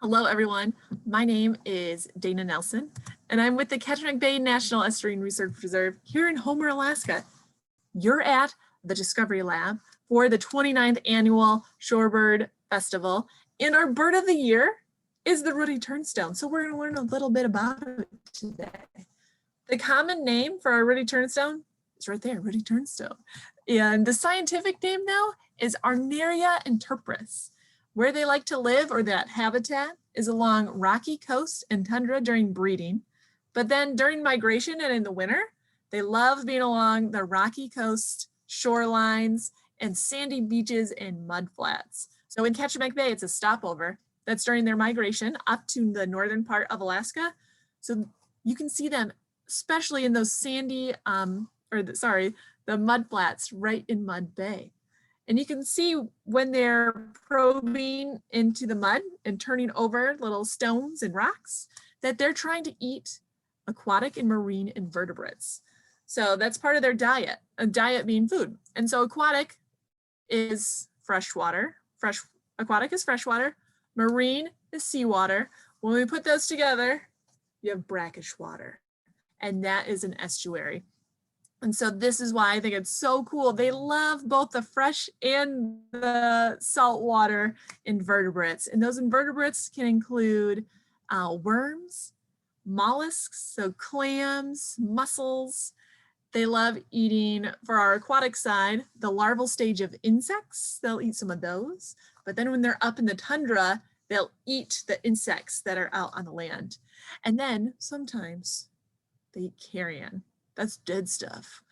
Hello, everyone. My name is Dana Nelson, and I'm with the Kachemak Bay National Estuarine Research Reserve here in Homer, Alaska. You're at the Discovery Lab for the 29th Annual Shorebird Festival, and our bird of the year is the Ruddy Turnstone. So we're going to learn a little bit about it today. The common name for our Ruddy Turnstone is right there, Ruddy Turnstone. And the scientific name now is Arneria interpris. Where they like to live, or that habitat, is along rocky coast and tundra during breeding. But then during migration and in the winter, they love being along the rocky coast, shorelines, and sandy beaches and mud flats. So in Kachemak Bay, it's a stopover. That's during their migration up to the northern part of Alaska. So you can see them, especially in those sandy, the mud flats right in Mud Bay. And you can see when they're probing into the mud and turning over little stones and rocks that they're trying to eat aquatic and marine invertebrates. So that's part of their diet, a diet being food. And so aquatic is freshwater, aquatic is freshwater, marine is seawater. When we put those together, you have brackish water, and that is an estuary. And so this is why I think it's so cool. They love both the fresh and the saltwater invertebrates. And those invertebrates can include worms, mollusks, so clams, mussels. They love eating, for our aquatic side, the larval stage of insects. They'll eat some of those. But then when they're up in the tundra, they'll eat the insects that are out on the land. And then sometimes they eat carrion. That's dead stuff.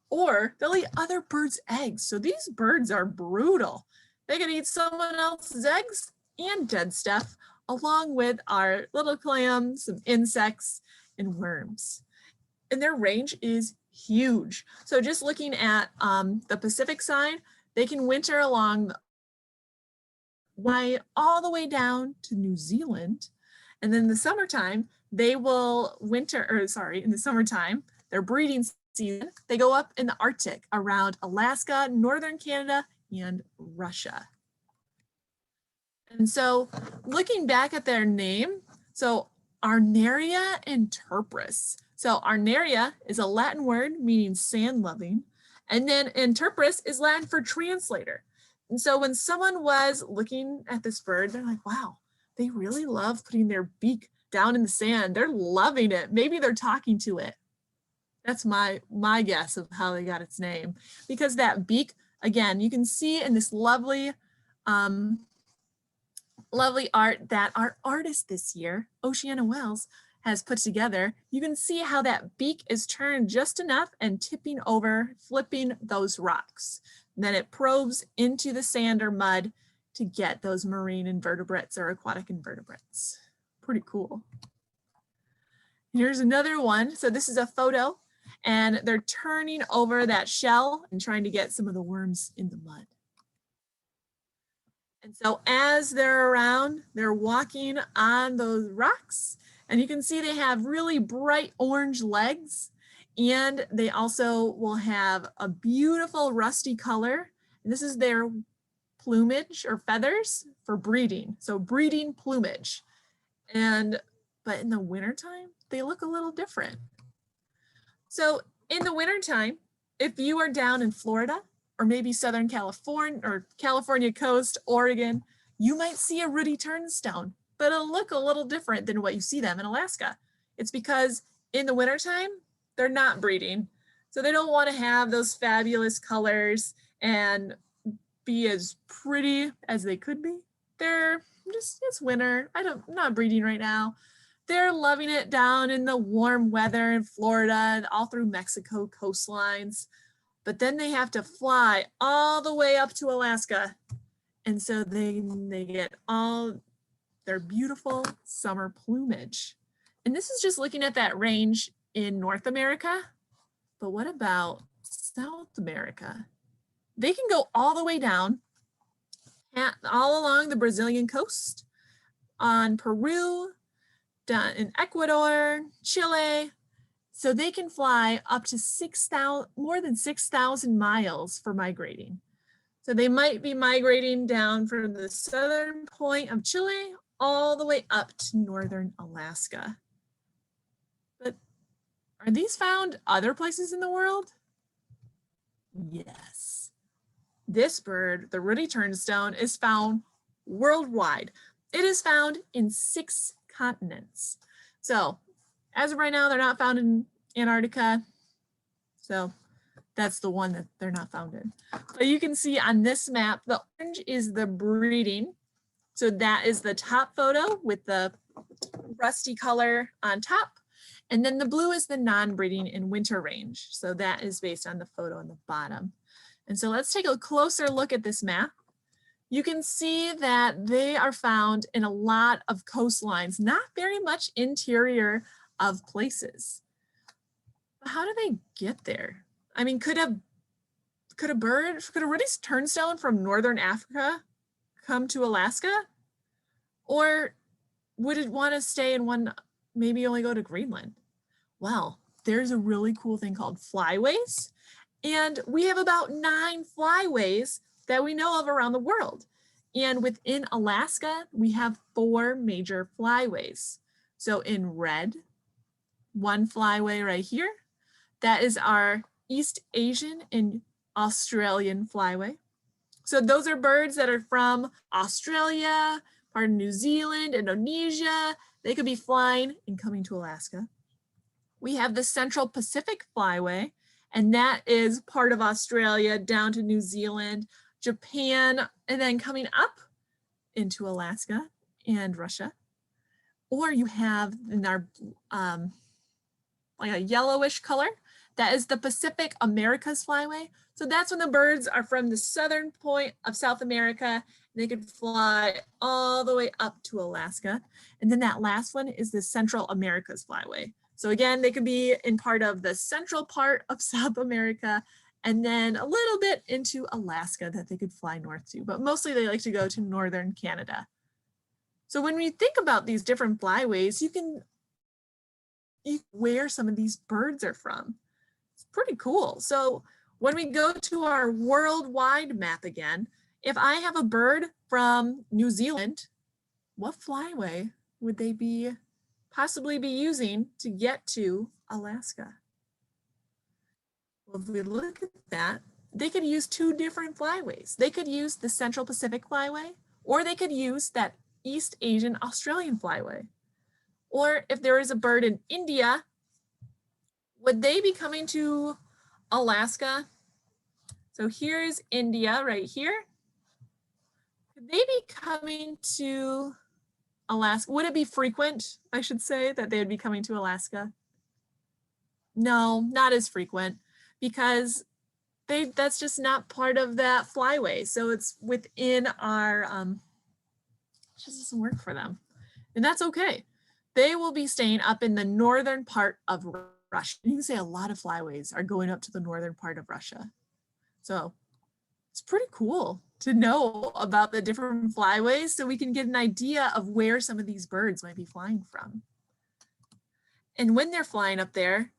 Or they'll eat other birds' eggs. So these birds are brutal. They can eat someone else's eggs and dead stuff, along with our little clams, some insects, and worms. And their range is huge. So just looking at the Pacific side, they can winter along all the way down to New Zealand. And then in the summertime, they will in the summertime, their breeding season, they go up in the Arctic around Alaska, northern Canada, and Russia. And so looking back at their name, so Arneria interpris. So Arneria is a Latin word meaning sand loving, and then interpris is Latin for translator. And so when someone was looking at this bird, they're like, wow, they really love putting their beak down in the sand. They're loving it. Maybe they're talking to it. That's my guess of how they got its name, because that beak, again, you can see in this lovely art that our artist this year, Oceana Wells, has put together. You can see how that beak is turned just enough and tipping over, flipping those rocks. And then it probes into the sand or mud to get those marine invertebrates or aquatic invertebrates. Pretty cool. Here's another one. So this is a photo, and they're turning over that shell and trying to get some of the worms in the mud. And so as they're around, they're walking on those rocks, and you can see they have really bright orange legs, and they also will have a beautiful rusty color. And this is their plumage or feathers for breeding. So breeding plumage. But in the wintertime, they look a little different. So in the wintertime, if you are down in Florida or maybe Southern California or California coast, Oregon, you might see a Ruddy Turnstone, but it'll look a little different than what you see them in Alaska. It's because in the wintertime, they're not breeding. So they don't want to have those fabulous colors and be as pretty as they could be. It's winter. I'm not breeding right now. They're loving it down in the warm weather in Florida and all through Mexico coastlines. But then they have to fly all the way up to Alaska. And so they get all their beautiful summer plumage. And this is just looking at that range in North America. But what about South America? They can go all the way down, all along the Brazilian coast, on Peru, down in Ecuador, Chile. So they can fly up to more than 6,000 miles for migrating. So they might be migrating down from the southern point of Chile all the way up to northern Alaska. But are these found other places in the world? Yes. This bird, the Ruddy Turnstone, is found worldwide. It is found in 6 continents. So as of right now, they're not found in Antarctica. So that's the one that they're not found in. But you can see on this map, the orange is the breeding. So that is the top photo with the rusty color on top. And then the blue is the non-breeding in winter range. So that is based on the photo on the bottom. And so let's take a closer look at this map. You can see that they are found in a lot of coastlines, not very much interior of places. But how do they get there? I mean, could a Ruddy Turnstone from northern Africa come to Alaska? Or would it want to stay in one, maybe only go to Greenland? Well, there's a really cool thing called flyways. And we have about 9 flyways that we know of around the world. And within Alaska, we have 4 major flyways. So in red, one flyway right here, that is our East Asian and Australian flyway. So those are birds that are from Australia, part of New Zealand, Indonesia. They could be flying and coming to Alaska. We have the Central Pacific Flyway, and that is part of Australia down to New Zealand, Japan, and then coming up into Alaska and Russia. Or you have in our like a yellowish color, that is the Pacific Americas Flyway. So that's when the birds are from the southern point of South America. They could fly all the way up to Alaska. And then that last one is the Central Americas Flyway. So again, they could be in part of the central part of South America and then a little bit into Alaska that they could fly north to, but mostly they like to go to northern Canada. So when we think about these different flyways, you can where some of these birds are from. It's pretty cool. So when we go to our worldwide map again, if I have a bird from New Zealand, what flyway would they possibly be using to get to Alaska? Well, if we look at that, they could use 2 different flyways. They could use the Central Pacific Flyway, or they could use that East Asian Australian Flyway. Or if there is a bird in India, would they be coming to Alaska? So here's India right here. Could they be coming to Alaska? Would it be frequent, I should say, that they would be coming to Alaska? No, not as frequent, because that's just not part of that flyway. So it's within our, it just doesn't work for them. And that's okay. They will be staying up in the northern part of Russia. You can say a lot of flyways are going up to the northern part of Russia. So it's pretty cool to know about the different flyways so we can get an idea of where some of these birds might be flying from. And when they're flying up there,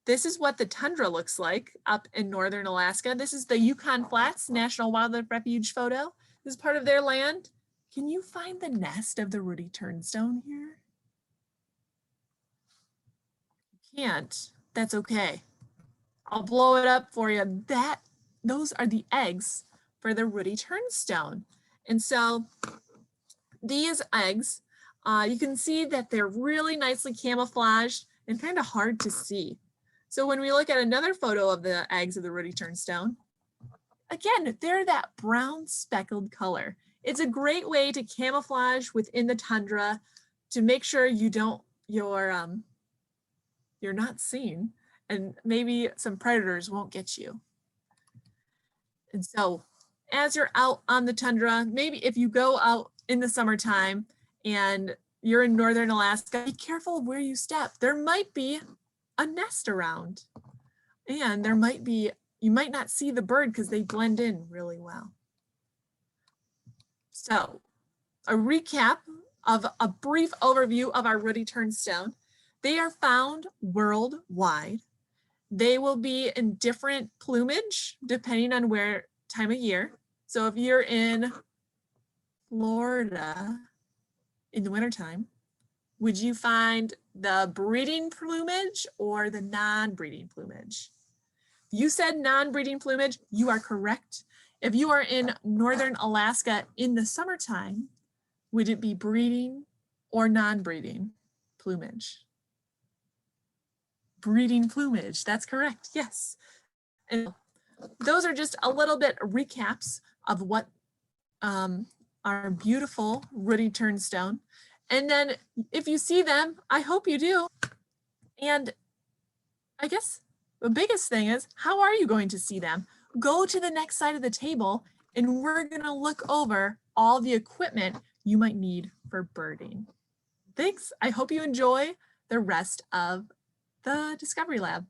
this is what the tundra looks like up in northern Alaska. This is the Yukon Flats National Wildlife Refuge photo. This is part of their land. Can you find the nest of the Ruddy Turnstone here? You can't. That's okay. I'll blow it up for you. Those are the eggs for the Ruddy Turnstone. And so these eggs, you can see that they're really nicely camouflaged and kind of hard to see. So when we look at another photo of the eggs of the Ruddy Turnstone, again, they're that brown speckled color. It's a great way to camouflage within the tundra to make sure you're not seen and maybe some predators won't get you. And so as you're out on the tundra, maybe if you go out in the summertime and you're in northern Alaska, be careful of where you step. There might be a nest around, and you might not see the bird because they blend in really well. So a recap of a brief overview of our Ruddy Turnstone. They are found worldwide. They will be in different plumage depending on where time of year. So if you're in Florida, in the wintertime, would you find the breeding plumage or the non-breeding plumage? You said non-breeding plumage, you are correct. If you are in northern Alaska in the summertime, would it be breeding or non-breeding plumage? Breeding plumage, that's correct, yes. And those are just a little bit recaps of what our beautiful Ruddy Turnstone. And then if you see them, I hope you do. And I guess the biggest thing is, how are you going to see them? Go to the next side of the table and we're gonna look over all the equipment you might need for birding. Thanks, I hope you enjoy the rest of the Discovery Lab.